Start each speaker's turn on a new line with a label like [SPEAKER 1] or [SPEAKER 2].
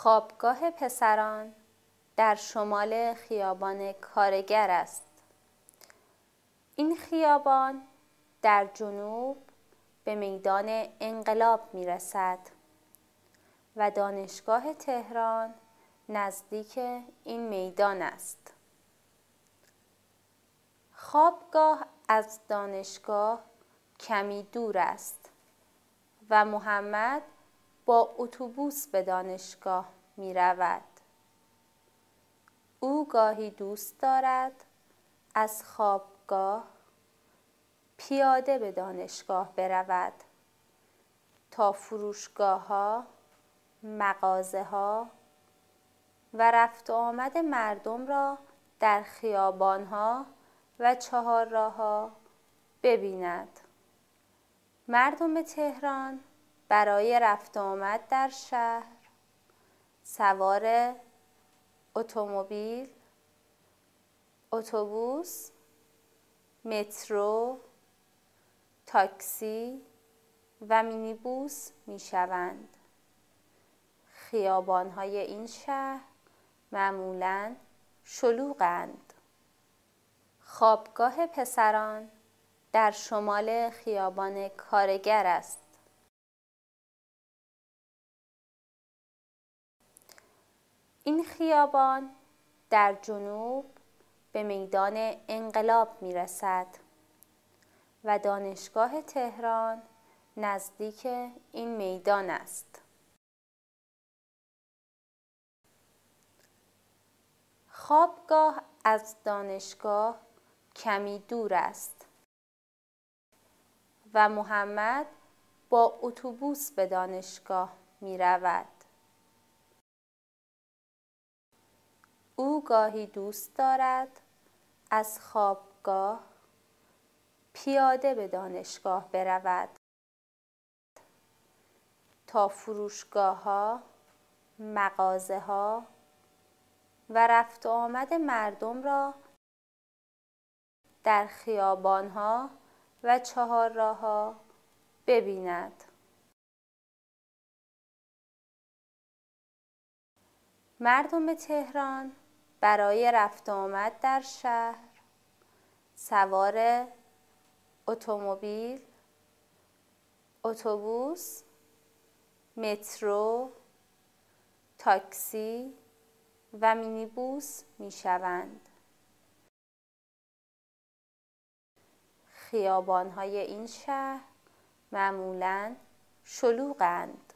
[SPEAKER 1] خوابگاه پسران در شمال خیابان کارگر است. این خیابان در جنوب به میدان انقلاب می رسد و دانشگاه تهران نزدیک این میدان است. خوابگاه از دانشگاه کمی دور است و محمد با اتوبوس به دانشگاه می رود. او گاهی دوست دارد از خوابگاه پیاده به دانشگاه برود تا فروشگاه‌ها، مغازه‌ها و رفت و آمد مردم را در خیابان‌ها و چهارراه‌ها ببیند. مردم تهران برای رفت و آمد در شهر سوار اتومبیل، اتوبوس، مترو، تاکسی و مینیبوس می شوند. خیابان‌های این شهر معمولاً شلوغند. خوابگاه پسران در شمال خیابان کارگر است. این خیابان در جنوب به میدان انقلاب می رسد و دانشگاه تهران نزدیک این میدان است. خوابگاه از دانشگاه کمی دور است و محمد با اتوبوس به دانشگاه می رود. او گاهی دوست دارد از خوابگاه پیاده به دانشگاه برود تا فروشگاه‌ها، مغازه‌ها و رفت و آمد مردم را در خیابان‌ها و چهارراه‌ها ببیند. مردم تهران برای رفت و آمد در شهر سوار اتومبیل، اتوبوس، مترو، تاکسی و مینیبوس می شوند. خیابان‌های این شهر معمولاً شلوغند.